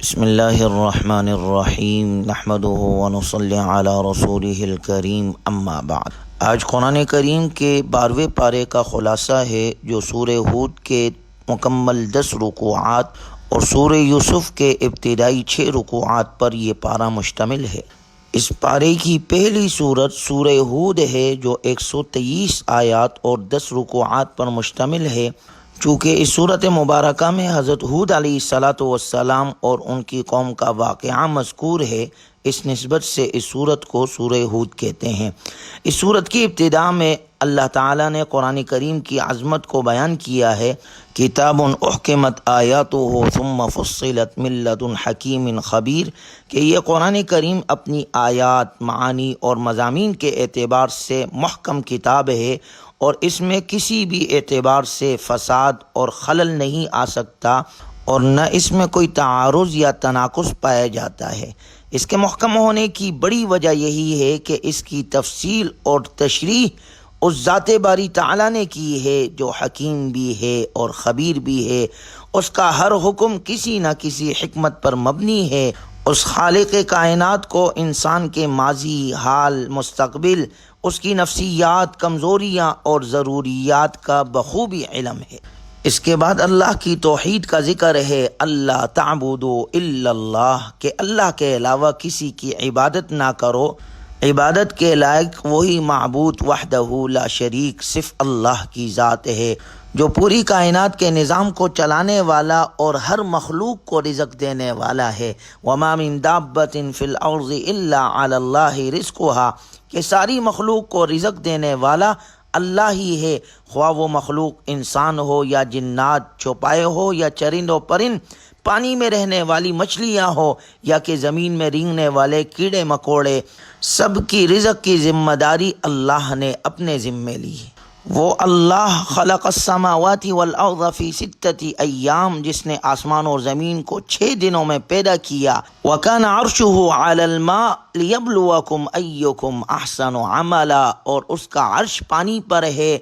بسم اللہ الرحمن الرحیم نحمده ونصلی علی رسولہ الکریم اما بعد۔ آج قرآن کریم کے 12ویں پارے کا خلاصہ ہے جو سورہ ہود کے مکمل 10 رکوعات اور سورہ یوسف کے ابتدائی 6 رکوعات پر یہ پارہ مشتمل ہے۔ اس پارے کی پہلی سورت سورہ ہود ہے جو 123 آیات اور 10 رکوعات پر مشتمل ہے۔ چونکہ اس صورت مبارکہ میں حضرت ہود علیہ السلام اور ان کی قوم کا واقعہ مذکور ہے، اس نسبت سے اس صورت کو سورہ ہود کہتے ہیں۔ اس صورت کی ابتدا میں اللہ تعالیٰ نے قرآن کریم کی عظمت کو بیان کیا ہے۔ کتاب احکمت آیاتہ ثم فصلت من لدن حکیم خبیر، کہ یہ قرآن کریم اپنی آیات، معانی اور مضامین کے اعتبار سے محکم کتاب ہے اور اس میں کسی بھی اعتبار سے فساد اور خلل نہیں آ سکتا اور نہ اس میں کوئی تعارض یا تناقض پایا جاتا ہے۔ اس کے محکم ہونے کی بڑی وجہ یہی ہے کہ اس کی تفصیل اور تشریح اس ذات باری تعالیٰ نے کی ہے جو حکیم بھی ہے اور خبیر بھی ہے۔ اس کا ہر حکم کسی نہ کسی حکمت پر مبنی ہے۔ اس خالق کائنات کو انسان کے ماضی، حال، مستقبل، اس کی نفسیات، کمزوریاں اور ضروریات کا بخوبی علم ہے۔ اس کے بعد اللہ کی توحید کا ذکر ہے، اللہ تعبدوا الا اللہ، کہ اللہ کے علاوہ کسی کی عبادت نہ کرو۔ عبادت کے لائق وہی معبود وحدہ لا شریک، صرف اللہ کی ذات ہے جو پوری کائنات کے نظام کو چلانے والا اور ہر مخلوق کو رزق دینے والا ہے۔ وما من دابۃ فی الارض الا علی اللہ رزقھا، کہ ساری مخلوق کو رزق دینے والا اللہ ہی ہے، خواہ وہ مخلوق انسان ہو یا جنات، چھپائے ہو یا چرند و پرند، پانی میں رہنے والی مچھلیاں ہو یا کہ زمین میں رینگنے والے کیڑے مکوڑے، سب کی رزق کی ذمہ داری اللہ نے اپنے ذمے لی ہے۔ وہ اللہ خلق السماوات والارض فی 6 ایام، جس نے آسمان اور زمین کو 6 دنوں میں پیدا کیا۔ وکان عرشہ علی الماء لیبلوکم ایکم احسن عملا، اور اس کا عرش پانی پر ہے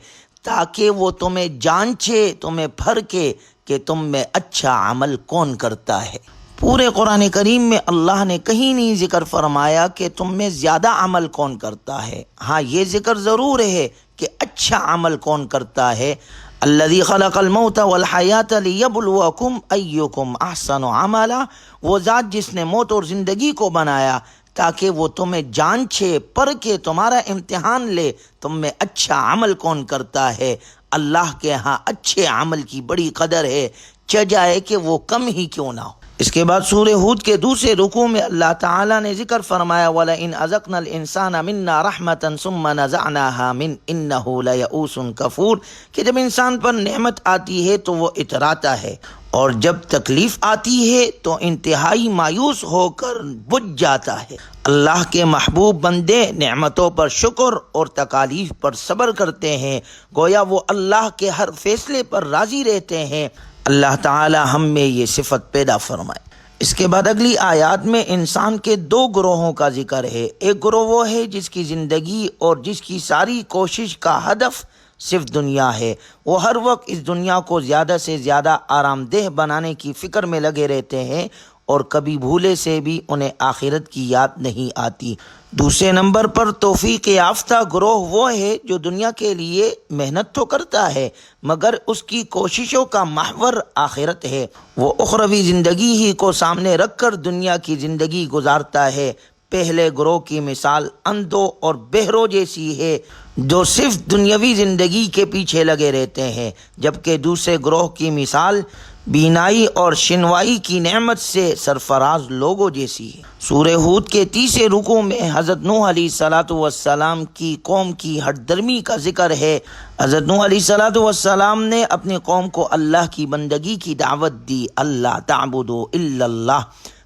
تاکہ وہ تمہیں جانچے، تمہیں پھرکے کہ تم میں اچھا عمل کون کرتا ہے۔ پورے قرآن کریم میں اللہ نے کہیں نہیں ذکر فرمایا کہ تم میں زیادہ عمل کون کرتا ہے۔ ہاں، یہ ذکر ضرور ہے کہ اچھا عمل کون کرتا ہے۔ الذی خلق الموت والحیات لیبلوکم ایکم احسن عملا، وہ ذات جس نے موت اور زندگی کو بنایا تاکہ وہ تمہیں جانچے، پرکھے، تمہارا امتحان لے تم میں اچھا عمل کون کرتا ہے۔ اللہ کے ہاں اچھے عمل کی بڑی قدر ہے، چاہے کہ وہ کم ہی کیوں نہ ہو۔ اس کے بعد سورہ ہود کے دوسرے رکوع میں اللہ تعالیٰ نے ذکر فرمایا وَلَئِنْ أَذَقْنَا الْإِنسَانَ مِنَّا رَحْمَةً ثُمَّ نَزَعْنَاهَا مِنْ إِنَّهُ لَيَئُوسٌ كَفُورٌ، کہ جب انسان پر نعمت آتی ہے تو وہ اتراتا ہے اور جب تکلیف آتی ہے تو انتہائی مایوس ہو کر بجھ جاتا ہے۔ اللہ کے محبوب بندے نعمتوں پر شکر اور تکالیف پر صبر کرتے ہیں، گویا وہ اللہ کے ہر فیصلے پر راضی رہتے ہیں۔ اللہ تعالی ہم میں یہ صفت پیدا فرمائے۔ اس کے بعد اگلی آیات میں انسان کے 2 گروہوں کا ذکر ہے۔ ایک گروہ وہ ہے جس کی زندگی اور جس کی ساری کوشش کا ہدف صرف دنیا ہے، وہ ہر وقت اس دنیا کو زیادہ سے زیادہ آرام دہ بنانے کی فکر میں لگے رہتے ہیں اور کبھی بھولے سے بھی انہیں آخرت کی یاد نہیں آتی۔ دوسرے نمبر پر توفیق یافتہ گروہ وہ ہے جو دنیا کے لیے محنت تو کرتا ہے مگر اس کی کوششوں کا محور آخرت ہے۔ وہ اخروی زندگی ہی کو سامنے رکھ کر دنیا کی زندگی گزارتا ہے۔ پہلے گروہ کی مثال اندھوں اور بہروں جیسی ہے جو صرف دنیاوی زندگی کے پیچھے لگے رہتے ہیں، جبکہ دوسرے گروہ کی مثال بینائی اور شنوائی کی نعمت سے سرفراز لوگوں جیسی ہے۔ سورہ ہود کے تیسرے رکوع میں حضرت نوح علیہ السلام کی قوم کی ہٹ درمی کا ذکر ہے۔ حضرت نوح علیہ السلام نے اپنی قوم کو اللہ کی بندگی کی دعوت دی، اللہ تعبدوا الا اللہ،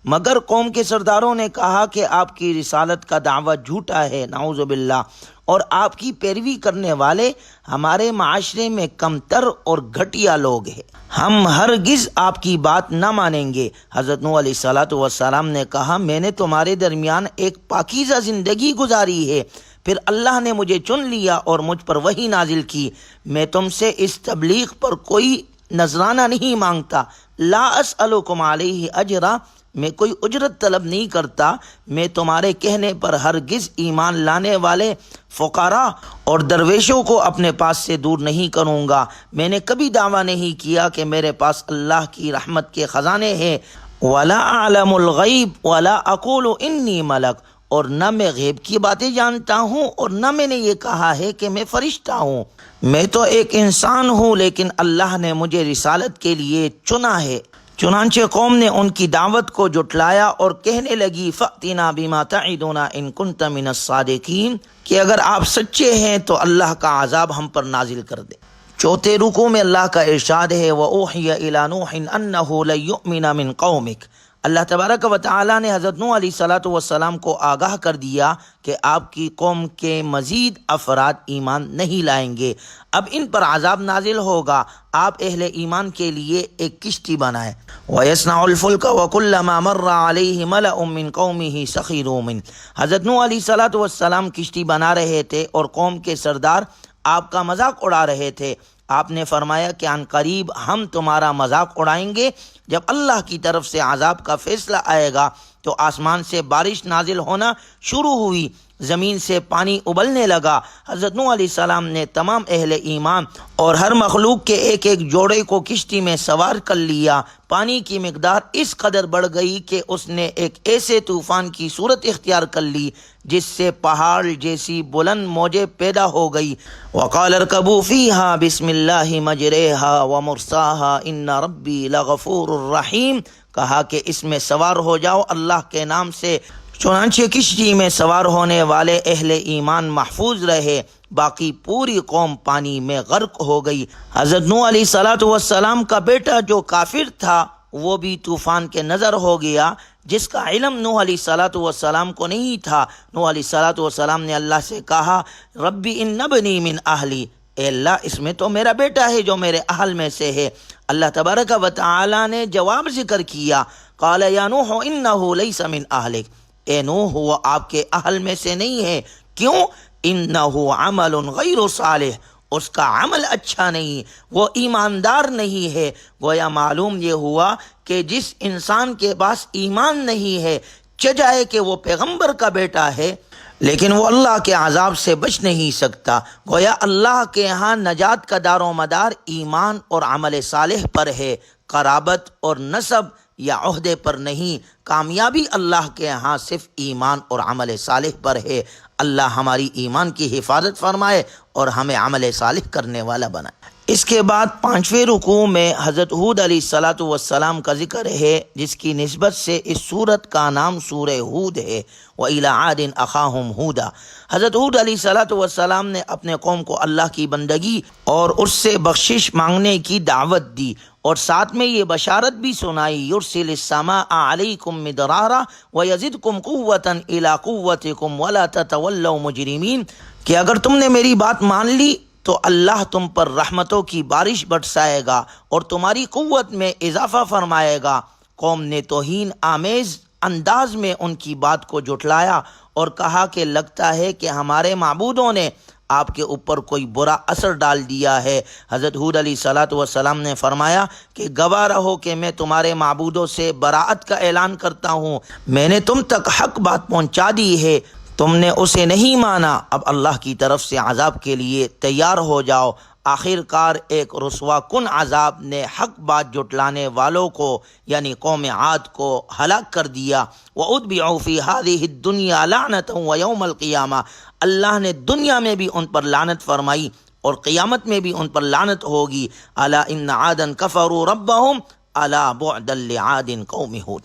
مگر قوم کے سرداروں نے کہا کہ آپ کی رسالت کا دعویٰ جھوٹا ہے، نعوذ باللہ، اور آپ کی پیروی کرنے والے ہمارے معاشرے میں کمتر اور گھٹیا لوگ ہیں، ہم ہرگز آپ کی بات نہ مانیں گے۔ حضرت نوح علیہ السلام نے کہا میں نے تمہارے درمیان ایک پاکیزہ زندگی گزاری ہے، پھر اللہ نے مجھے چن لیا اور مجھ پر وحی نازل کی، میں تم سے اس تبلیغ پر کوئی نذرانہ نہیں مانگتا، لا اسألکم علیہ اجرا، میں کوئی اجرت طلب نہیں کرتا، میں تمہارے کہنے پر ہرگز ایمان لانے والے فقراء اور درویشوں کو اپنے پاس سے دور نہیں کروں گا۔ میں نے کبھی دعویٰ نہیں کیا کہ میرے پاس اللہ کی رحمت کے خزانے ہیں، ولا اعلم الغیب ولا اقول انی ملک، اور نہ میں غیب کی باتیں جانتا ہوں اور نہ میں نے یہ کہا ہے کہ میں فرشتہ ہوں، میں تو ایک انسان ہوں، لیکن اللہ نے مجھے رسالت کے لیے چنا ہے۔ چنانچہ قوم نے ان کی دعوت کو جھٹلایا اور کہنے لگی فَأْتِنَا بِمَا تَعِدُنَا إِن كُنْتَ مِنَ الصَّادِقِينَ، کہ اگر آپ سچے ہیں تو اللہ کا عذاب ہم پر نازل کر دے۔ چوتھے رکوع میں اللہ کا ارشاد ہے وَأُوحِيَ إِلَى نُوحٍ أَنَّهُ لَن يُؤْمِنَ مِن قَوْمِكَ، اللہ تبارک و تعالیٰ نے حضرت نوح علیہ السلام کو آگاہ کر دیا کہ آپ کی قوم کے مزید افراد ایمان نہیں لائیں گے، اب ان پر عذاب نازل ہوگا، آپ اہل ایمان کے لیے ایک کشتی بنائیں۔ وَيَصْنَعُ الْفُلْكَ وَكُلَّمَا مَرَّ عَلَيْهِ مَلَأٌ مِّن قَوْمِهِ سَخِرُوا مِنْهُ، حضرت نوح علیہ السلام کشتی بنا رہے تھے اور قوم کے سردار آپ کا مذاق اڑا رہے تھے۔ آپ نے فرمایا کہ عن قریب ہم تمہارا مذاق اڑائیں گے، جب اللہ کی طرف سے عذاب کا فیصلہ آئے گا تو آسمان سے بارش نازل ہونا شروع ہوئی، زمین سے پانی ابلنے لگا۔ حضرت نوح علیہ السلام نے تمام اہل ایمان اور ہر مخلوق کے ایک ایک جوڑے کو کشتی میں سوار کر لیا۔ پانی کی مقدار اس قدر بڑھ گئی کہ اس نے ایک ایسے طوفان کی صورت اختیار کر لی جس سے پہاڑ جیسی بلند موجیں پیدا ہو گئی۔ وقال اركبوا فيها بسم الله مجريها ومرساها ان ربي لغفور رحیم، کہا کہ اس میں سوار ہو جاؤ اللہ کے نام سے۔ چنانچہ کشتی میں سوار ہونے والے اہل ایمان محفوظ رہے، باقی پوری قوم پانی میں غرق ہو گئی۔ حضرت نوح علیہ السلام کا بیٹا جو کافر تھا وہ بھی طوفان کے نظر ہو گیا، جس کا علم نوح علیہ السلام کو نہیں تھا۔ نوح علیہ السلام نے اللہ سے کہا ربی ان ابنی من اہلی، اے اللہ اس میں تو میرا بیٹا ہے جو میرے اہل میں سے ہے۔ اللہ تبارک و تعالی نے جواب ذکر کیا، قال یا نوح انہ لیس من اہلک، اے نوح وہ آپ کے اہل میں سے نہیں ہے، کیوں؟ انہ عمل غیر صالح، اس کا عمل اچھا نہیں، وہ ایماندار نہیں ہے۔ گویا معلوم یہ ہوا کہ جس انسان کے پاس ایمان نہیں ہے، چاہے کہ وہ پیغمبر کا بیٹا ہے لیکن وہ اللہ کے عذاب سے بچ نہیں سکتا۔ گویا اللہ کے ہاں نجات کا دار و مدار ایمان اور عمل صالح پر ہے، قرابت اور نسب یا عہدے پر نہیں۔ کامیابی اللہ کے ہاں صرف ایمان اور عمل صالح پر ہے۔ اللہ ہماری ایمان کی حفاظت فرمائے اور ہمیں عمل صالح کرنے والا بنائے۔ اس کے بعد 5ویں رکوع میں حضرت ہود علیہ السلام کا ذکر ہے، جس کی نسبت سے اس سورت کا نام سورہ ہود ہے۔ وَإِلَىٰ عَادٍ أَخَاهُمْ هُودًا، حضرت ہود علیہ السلام نے اپنے قوم کو اللہ کی بندگی اور اس سے بخشش مانگنے کی دعوت دی، اور ساتھ میں یہ بشارت بھی سنائی يُرْسِلِ السَّمَاءَ عَلَيْكُمْ مِدْرَارًا وَيَزِدْكُمْ قُوَّةً إِلَىٰ قُوَّتِكُمْ وَلَا تَتَوَلَّوْا مُجْرِمِينَ، کہ اگر تم نے میری بات مان لی تو اللہ تم پر رحمتوں کی بارش برسائے گا اور تمہاری قوت میں اضافہ فرمائے گا۔ قوم نے توہین آمیز انداز میں ان کی بات کو جھٹلایا اور کہا کہ لگتا ہے کہ ہمارے معبودوں نے آپ کے اوپر کوئی برا اثر ڈال دیا ہے۔ حضرت ہود علیہ السلام نے فرمایا کہ گواہ رہو کہ میں تمہارے معبودوں سے براءت کا اعلان کرتا ہوں، میں نے تم تک حق بات پہنچا دی ہے، تم نے اسے نہیں مانا، اب اللہ کی طرف سے عذاب کے لیے تیار ہو جاؤ۔ آخر کار ایک رسوا کن عذاب نے حق بات جھٹلانے والوں کو یعنی قوم عاد کو ہلاک کر دیا۔ وَأُتْبِعُوا فِي هَذِهِ الدُّنْيَا لَعْنَةً وَيَوْمَ الْقِيَامَةِ، اللہ نے دنیا میں بھی ان پر لعنت فرمائی اور قیامت میں بھی ان پر لعنت ہوگی۔ أَلَا إِنَّ عَادًا كَفَرُوا رَبَّهُمْ أَلَا بُعْدًا لِعَادٍ قَوْمِ ہود۔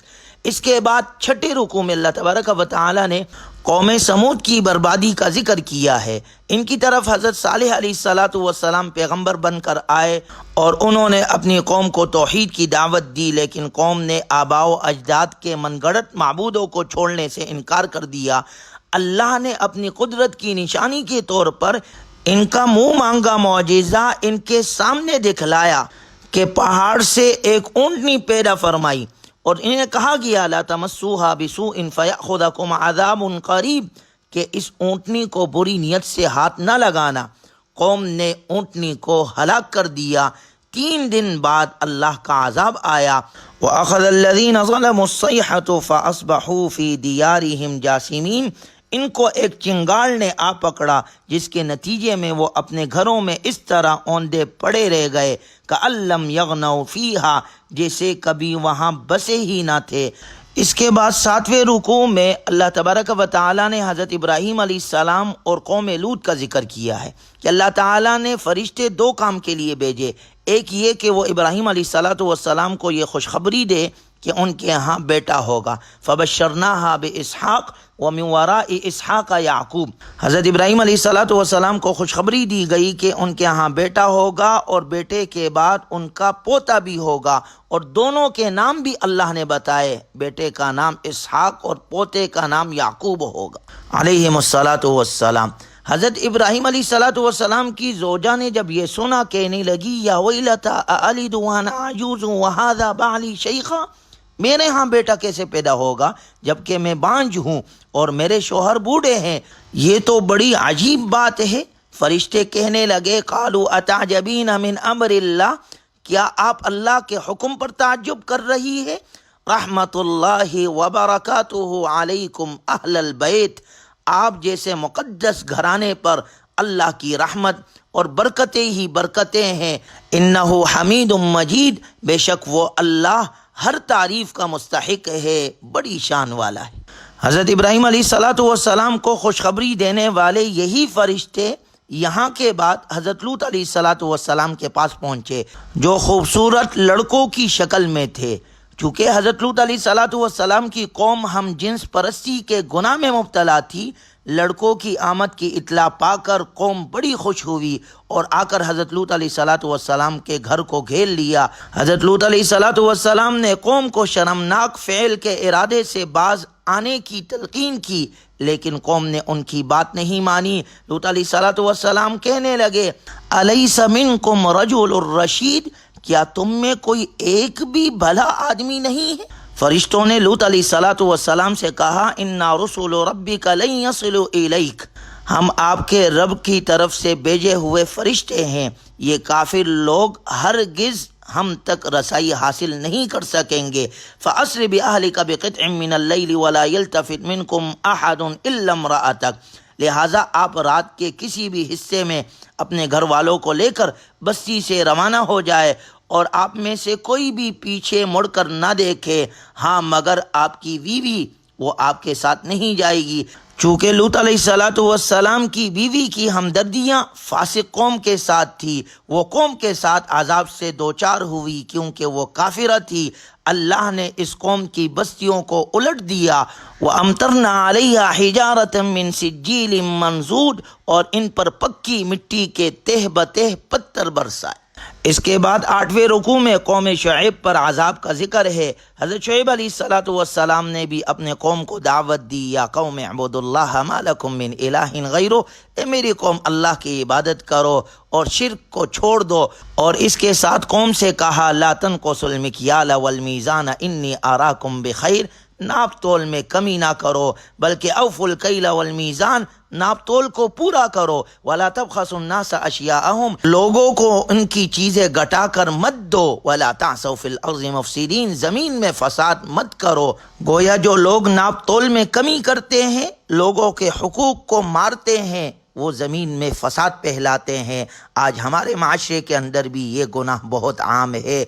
اس کے بعد 6 رکوع میں اللہ تبارک و تعالی نے قوم سمود کی بربادی کا ذکر کیا ہے۔ ان کی طرف حضرت صالح علیہ السلام پیغمبر بن کر آئے اور انہوں نے اپنی قوم کو توحید کی دعوت دی، لیکن قوم نے آباء و اجداد کے من گھڑت معبودوں کو چھوڑنے سے انکار کر دیا۔ اللہ نے اپنی قدرت کی نشانی کے طور پر ان کا منہ مانگا معجزہ ان کے سامنے دکھلایا کہ پہاڑ سے ایک اونٹنی پیدا فرمائی اور انہیں کہا گیا لا تمسوها بسوء فیأخذکم عذاب قریب، کہ اس اونٹنی کو بری نیت سے ہاتھ نہ لگانا۔ قوم نے اونٹنی کو ہلاک کر دیا 3 دن بعد اللہ کا عذاب آیا۔ وَأَخَذَ الَّذِينَ ظَلَمُوا الصَّيْحَةُ فَأَصْبَحُوا فِي دِيَارِهِمْ جَاثِمِينَ، ان کو ایک چنگاڑ نے آ پکڑا جس کے نتیجے میں وہ اپنے گھروں میں اس طرح اوندے پڑے رہ گئے کَأَن لَّمْ يَغْنَوْا فِيهَا، جیسے کبھی وہاں بسے ہی نہ تھے۔ اس کے بعد 7ویں رکوع میں اللہ تبارک و تعالیٰ نے حضرت ابراہیم علیہ السلام اور قوم لوط کا ذکر کیا ہے کہ اللہ تعالیٰ نے فرشتے 2 کام کے لیے بھیجے۔ ایک یہ کہ وہ ابراہیم علیہ السلام کو یہ خوشخبری دے کہ ان کے ہاں بیٹا ہوگا، فَبَشَّرْنَاهَا بِإِسْحَاقَ وَمِن وَرَاءِ إِسْحَاقَ یعقوب۔ حضرت ابراہیم علیہ السلام کو خوشخبری دی گئی کہ ان کے ہاں بیٹا ہوگا اور بیٹے کے بعد ان کا پوتا بھی ہوگا، اور دونوں کے نام بھی اللہ نے بتائے، بیٹے کا نام اسحاق اور پوتے کا نام یعقوب ہوگا علیہم السلام۔ حضرت ابراہیم علیہ السلام کی زوجہ نے جب یہ سنا کہنے لگی یا ویلتا اَأَلِدُ وَأَنَا عَجُوزٌ وَهَذَا بَعْلِي شَيْخًا، میرے ہاں بیٹا کیسے پیدا ہوگا جبکہ میں بانجھ ہوں اور میرے شوہر بوڑھے ہیں؟ یہ تو بڑی عجیب بات ہے۔ فرشتے کہنے لگے قالوا اتعجبین من امر اللہ، کیا آپ اللہ کے حکم پر تعجب کر رہی ہے؟ رحمت اللہ وبرکاتہ علیکم اہل البیت، آپ جیسے مقدس گھرانے پر اللہ کی رحمت اور برکتیں ہی برکتیں ہیں۔ انہ حمید مجید، بے شک وہ اللہ ہر تعریف کا مستحق ہے، بڑی شان والا ہے۔ حضرت ابراہیم علیہ السلام کو خوشخبری دینے والے یہی فرشتے یہاں کے بعد حضرت لوط علیہ السلام کے پاس پہنچے، جو خوبصورت لڑکوں کی شکل میں تھے۔ چونکہ حضرت لوط علیہ السلام کی قوم ہم جنس پرستی کے گناہ میں مبتلا تھی، لڑکوں کی آمد کی اطلاع پا کر قوم بڑی خوش ہوئی اور آ کر حضرت لوط علیہ السلام کے گھر کو گھیر لیا۔ حضرت لوط علیہ السلام نے قوم کو شرمناک فعل کے ارادے سے باز آنے کی تلقین کی، لیکن قوم نے ان کی بات نہیں مانی۔ لوط علیہ السلام کہنے لگے الیس منکم رجل الرشید، کیا تم میں کوئی ایک بھی بھلا آدمی نہیں ہے؟ فرشتوں نے لوط علیہ السلام سے کہا انا رسول ربک لن یصلوا الیک، ہم آپ کے رب کی طرف سے بھیجے ہوئے فرشتے ہیں، یہ کافر لوگ ہرگز ہم تک رسائی حاصل نہیں کر سکیں گے۔ فَأَسْرِ بِأَهْلِكَ بِقِطْعٍ مِّنَ اللَّيْلِ وَلَا يَلْتَفِتْ مِنْكُمْ أَحَدٌ إِلَّا امْرَأَتَكَ، لہٰذا آپ رات کے کسی بھی حصے میں اپنے گھر والوں کو لے کر بستی سے روانہ ہو جائے اور آپ میں سے کوئی بھی پیچھے مڑ کر نہ دیکھے، ہاں مگر آپ کی بیوی، وہ آپ کے ساتھ نہیں جائے گی۔ چونکہ لوط علیہ السلام کی بیوی کی ہمدردیاں فاسق قوم کے ساتھ تھی، وہ قوم کے ساتھ عذاب سے دوچار ہوئی کیونکہ وہ کافرہ تھی۔ اللہ نے اس قوم کی بستیوں کو الٹ دیا۔ وَأَمْطَرْنَا عَلَيْهَا حِجَارَةً مِّن سِجِّيلٍ مَّنضُودٍ، اور ان پر پکی مٹی کے تہ بتہ پتھر برسائے۔ اس کے بعد 8ویں رکوع میں قوم شعیب پر عذاب کا ذکر ہے۔ حضرت شعیب علیہ السلام نے بھی اپنے قوم کو دعوت دی، یا قوم اعبدوا اللہ ما لکم من الہ غیرہ، اے میری قوم اللہ کی عبادت کرو اور شرک کو چھوڑ دو، اور اس کے ساتھ قوم سے کہا لا تنقصوا المکیال والمیزان انی اراکم بخیر، ناپ تول میں کمی نہ کرو بلکہ اوفوا الکیل والمیزان، ناپ تول کو پورا کرو، ولا تبخسوا الناس اشیاءہم، لوگوں کو ان کی چیزیں گھٹا کر مت دو، ولا تعثوا فی الارض مفسدین، زمین میں فساد مت کرو۔ گویا جو لوگ ناپ تول میں کمی کرتے ہیں، لوگوں کے حقوق کو مارتے ہیں، وہ زمین میں فساد پھیلاتے ہیں۔ آج ہمارے معاشرے کے اندر بھی یہ گناہ بہت عام ہے۔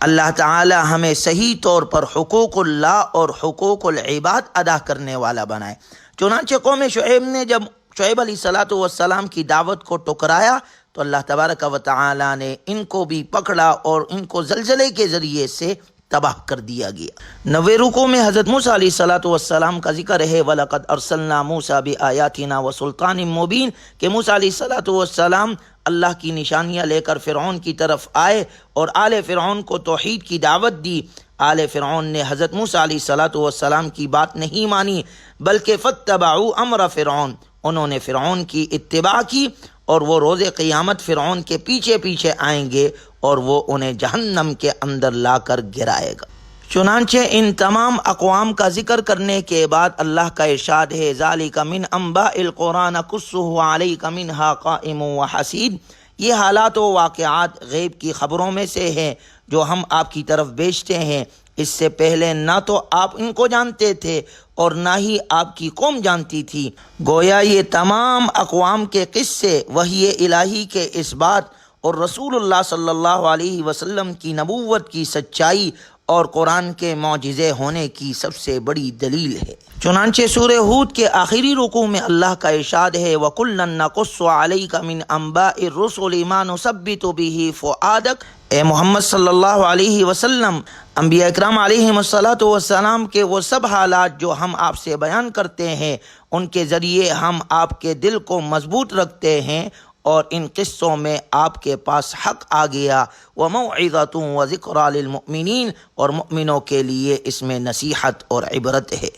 اللہ تعالی ہمیں صحیح طور پر حقوق اللہ اور حقوق العباد ادا کرنے والا بنائے۔ چنانچہ قوم شعیب نے جب شعیب علیہ السلام کی دعوت کو ٹکرایا تو اللہ تبارک و تعالی نے ان کو بھی پکڑا اور ان کو زلزلے کے ذریعے سے تباہ کر دیا گیا۔ 9ویں رکوع میں حضرت موسیٰ علیہ السلام کا ذکر ہے وَلَقَدْ أَرْسَلْنَا مُوسَىٰ بِآيَاتِنَا وَسُلْطَانٍ مُّبِينٍ، کہ موسیٰ علیہ السلام اللہ کی نشانیاں لے کر فرعون کی طرف آئے اور آل فرعون کو توحید کی دعوت دی۔ آل فرعون نے حضرت موسیٰ علیہ السلام کی بات نہیں مانی بلکہ فَاتَّبَعُوا أَمْرَ فرعون، انہوں نے فرعون کی اتباع کی، اور وہ روز قیامت فرعون کے پیچھے پیچھے آئیں گے اور وہ انہیں جہنم کے اندر لا کر گرائے گا۔ چنانچہ ان تمام اقوام کا ذکر کرنے کے بعد اللہ کا ارشاد ہے ذَلِكَ مِنْ أَنْبَاءِ الْقُرْآنِ نَقُصُّهُ عَلَيْكَ مِنْهَا قَائِمٌ وَحَصِيدٌ، یہ حالات و واقعات غیب کی خبروں میں سے ہیں جو ہم آپ کی طرف بھیجتے ہیں۔ اس سے پہلے نہ تو آپ ان کو جانتے تھے اور نہ ہی آپ کی قوم جانتی تھی۔ گویا یہ تمام اقوام کے قصے وحی الہی کے اس بات اور رسول اللہ صلی اللہ علیہ وسلم کی نبوت کی سچائی اور قرآن کے معجزے ہونے کی سب سے بڑی دلیل ہے۔ چنانچہ سورہ ہود کے آخری رکوع میں اللہ کا ارشاد ہے وَكُلًّا نَقُصُّ عَلَيْكَ مِنْ أَنْبَاءِ الرُّسُلِ مَا نُثَبِّتُ بِهِ فُؤَادَكَ۔ اے محمد صلی اللہ علیہ وسلم، انبیاء اکرام علیہم السلام کے وہ سب حالات جو ہم آپ سے بیان کرتے ہیں ان کے ذریعے ہم آپ کے دل کو مضبوط رکھتے ہیں، اور ان قصوں میں آپ کے پاس حق آ گیا۔ وَمَوْعِظَةٌ وَذِكْرَىٰ لِلْمُؤْمِنِينَ، اور مؤمنوں کے لیے اس میں نصیحت اور عبرت ہے۔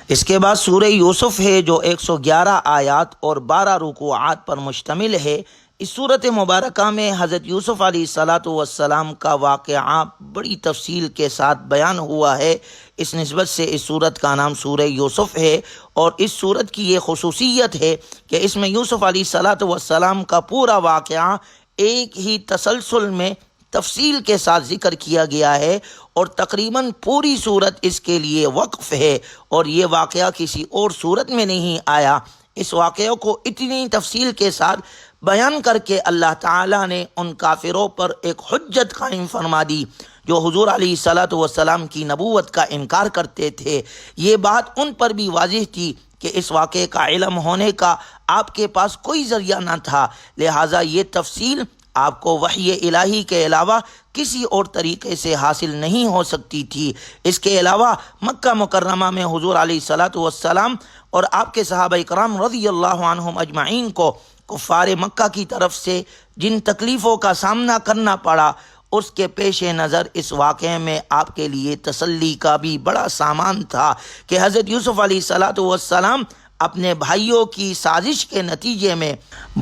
اس کے بعد سورہ یوسف ہے جو 111 آیات اور 12 رکوعات پر مشتمل ہے۔ اس صورت مبارکہ میں حضرت یوسف علیہ السلام کا واقعہ بڑی تفصیل کے ساتھ بیان ہوا ہے۔ اس نسبت سے اس صورت کا نام سورہ یوسف ہے، اور اس صورت کی یہ خصوصیت ہے کہ اس میں یوسف علیہ السلام کا پورا واقعہ ایک ہی تسلسل میں تفصیل کے ساتھ ذکر کیا گیا ہے، اور تقریباً پوری صورت اس کے لیے وقف ہے، اور یہ واقعہ کسی اور صورت میں نہیں آیا۔ اس واقعے کو اتنی تفصیل کے ساتھ بیان کر کے اللہ تعالیٰ نے ان کافروں پر ایک حجت قائم فرما دی جو حضور علیہ السلام کی نبوت کا انکار کرتے تھے۔ یہ بات ان پر بھی واضح تھی کہ اس واقعے کا علم ہونے کا آپ کے پاس کوئی ذریعہ نہ تھا، لہٰذا یہ تفصیل آپ کو وحی الہی کے علاوہ کسی اور طریقے سے حاصل نہیں ہو سکتی تھی۔ اس کے علاوہ مکہ مکرمہ میں حضور علیہ السلام اور آپ کے صحابہ کرام رضی اللہ عنہم اجمعین کو کفار مکہ کی طرف سے جن تکلیفوں کا سامنا کرنا پڑا، اس کے پیش نظر اس واقعے میں آپ کے لیے تسلی کا بھی بڑا سامان تھا کہ حضرت یوسف علیہ السلام اپنے بھائیوں کی سازش کے نتیجے میں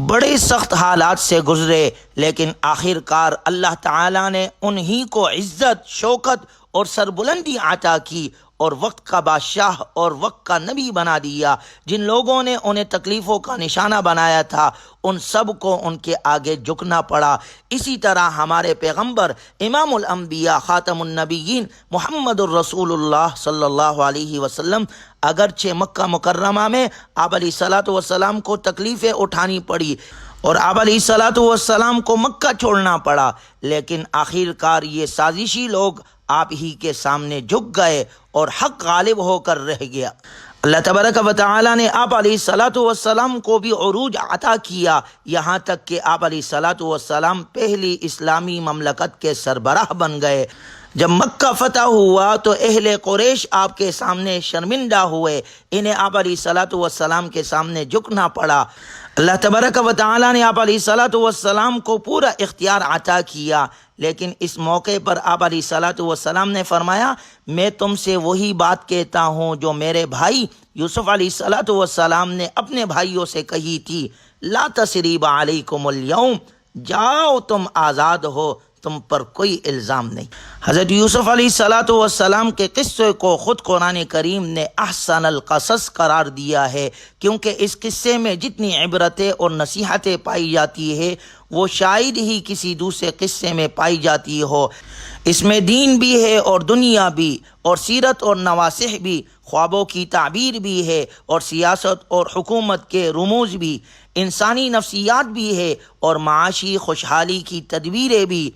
بڑے سخت حالات سے گزرے، لیکن آخر کار اللہ تعالیٰ نے انہی کو عزت، شوکت اور سربلندی عطا کی اور وقت کا بادشاہ اور وقت کا نبی بنا دیا۔ جن لوگوں نے انہیں تکلیفوں کا نشانہ بنایا تھا ان سب کو ان کے آگے جھکنا پڑا۔ اسی طرح ہمارے پیغمبر امام الانبیاء خاتم النبیین محمد الرسول اللہ صلی اللہ علیہ وسلم اگرچہ مکہ مکرمہ میں آپ علیہ السلام کو تکلیفیں اٹھانی پڑی اور آپ علیہ السلام کو مکہ چھوڑنا پڑا، لیکن آخر کار یہ سازشی لوگ آپ ہی کے سامنے جھک گئے اور حق غالب ہو کر رہ گیا۔ اللہ تبارک و تعالی نے آپ علیہ السلام کو بھی عروج عطا کیا، یہاں تک کہ آپ علیہ السلام پہلی اسلامی مملکت کے سربراہ بن گئے۔ جب مکہ فتح ہوا تو اہل قریش آپ کے سامنے شرمندہ ہوئے، انہیں آپ علیہ السلام کے سامنے جھکنا پڑا۔ اللہ تبارک و تعالی نے آپ علیہ السلام کو پورا اختیار عطا کیا، لیکن اس موقع پر آپ علیہ السلام نے فرمایا میں تم سے وہی بات کہتا ہوں جو میرے بھائی یوسف علیہ السلام نے اپنے بھائیوں سے کہی تھی، لا تثریب علیکم اليوم، جاؤ تم آزاد ہو، تم پر کوئی الزام نہیں۔ حضرت یوسف علیہ السلام کے قصے کو خود قرآن کریم نے احسن القصص قرار دیا ہے، کیونکہ اس قصے میں جتنی عبرتیں اور نصیحتیں پائی جاتی ہے وہ شاید ہی کسی دوسرے قصے میں پائی جاتی ہو۔ اس میں دین بھی ہے اور دنیا بھی، اور سیرت اور نواسح بھی، خوابوں کی تعبیر بھی ہے، اور سیاست اور حکومت کے رموز بھی، انسانی نفسیات بھی ہے، اور معاشی خوشحالی کی تدبیریں بھی،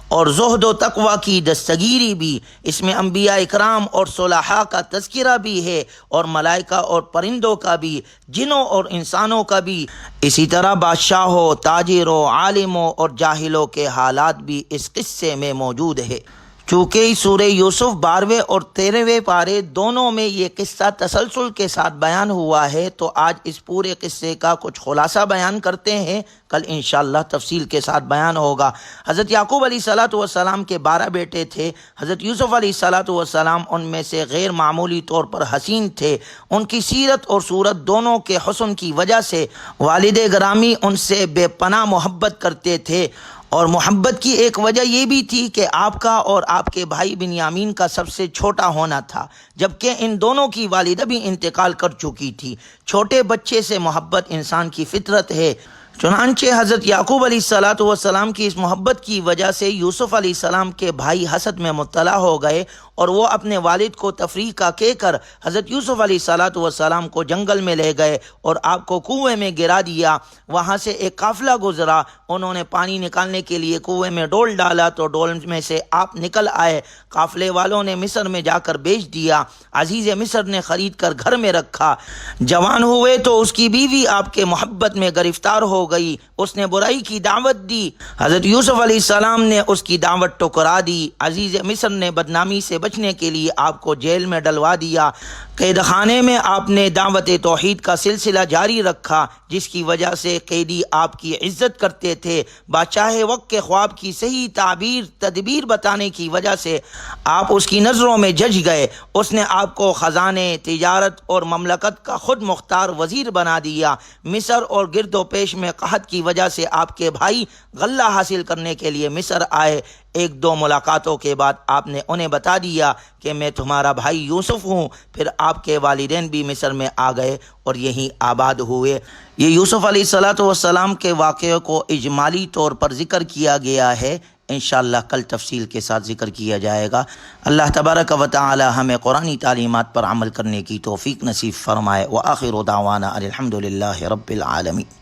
اور زہد و تقوی کی دستگیری بھی۔ اس میں انبیاء اکرام اور صلحاء کا تذکرہ بھی ہے، اور ملائکہ اور پرندوں کا بھی، جنوں اور انسانوں کا بھی، اسی طرح بادشاہوں، تاجروں، عالموں اور جاہلوں کے حالات بھی اس قصے میں موجود ہے۔ چونکہ سورہ یوسف 12ویں اور 13ویں پارے دونوں میں یہ قصہ تسلسل کے ساتھ بیان ہوا ہے، تو آج اس پورے قصے کا کچھ خلاصہ بیان کرتے ہیں، کل انشاءاللہ تفصیل کے ساتھ بیان ہوگا۔ حضرت یعقوب علیہ السلام کے 12 بیٹے تھے۔ حضرت یوسف علیہ السلام ان میں سے غیر معمولی طور پر حسین تھے۔ ان کی سیرت اور صورت دونوں کے حسن کی وجہ سے والد گرامی ان سے بے پناہ محبت کرتے تھے، اور محبت کی ایک وجہ یہ بھی تھی کہ آپ کا اور آپ کے بھائی بنیامین کا سب سے چھوٹا ہونا تھا، جبکہ ان دونوں کی والدہ بھی انتقال کر چکی تھی۔ چھوٹے بچے سے محبت انسان کی فطرت ہے، چنانچہ حضرت یعقوب علیہ السلام کی اس محبت کی وجہ سے یوسف علیہ السلام کے بھائی حسد میں مبتلا ہو گئے اور وہ اپنے والد کو تفریقہ کہہ کر حضرت یوسف علیہ السلام کو جنگل میں لے گئے اور آپ کو کنویں میں گرا دیا۔ وہاں سے ایک قافلہ گزرا، انہوں نے پانی نکالنے کے لیے کنویں میں ڈول ڈالا تو ڈول میں سے آپ نکل آئے۔ قافلے والوں نے مصر میں جا کر بیچ دیا، عزیز مصر نے خرید کر گھر میں رکھا۔ جوان ہوئے تو اس کی بیوی آپ کے محبت میں گرفتار ہو گئی، اس نے برائی کی دعوت دی، حضرت یوسف علیہ السلام نے اس کی دعوت ٹکرا دی۔ عزیز مصر نے بدنامی سے بچنے کے لیے آپ کو جیل میں ڈلوا دیا۔ قید خانے میں آپ نے دعوت توحید کا سلسلہ جاری رکھا، جس کی وجہ سے قیدی آپ کی عزت کرتے تھے۔ بادشاہ وقت کے خواب کی صحیح تدبیر بتانے کی وجہ سے آپ اس کی نظروں میں جج گئے۔ اس نے آپ کو خزانے، تجارت اور مملکت کا خود مختار وزیر بنا دیا۔ مصر اور گرد و پیش میں قحط کی وجہ سے آپ کے بھائی غلہ حاصل کرنے کے لیے مصر آئے۔ ایک دو ملاقاتوں کے بعد آپ نے انہیں بتا دیا کہ میں تمہارا بھائی یوسف ہوں۔ پھر آپ کے والدین بھی مصر میں آ گئے اور یہیں آباد ہوئے۔ یہ یوسف علیہ السلام کے واقعے کو اجمالی طور پر ذکر کیا گیا ہے، انشاءاللہ کل تفصیل کے ساتھ ذکر کیا جائے گا۔ اللہ تبارک و تعالی ہمیں قرآنی تعلیمات پر عمل کرنے کی توفیق نصیب فرمائے۔ وآخر دعوانا الحمدللہ رب العالمین۔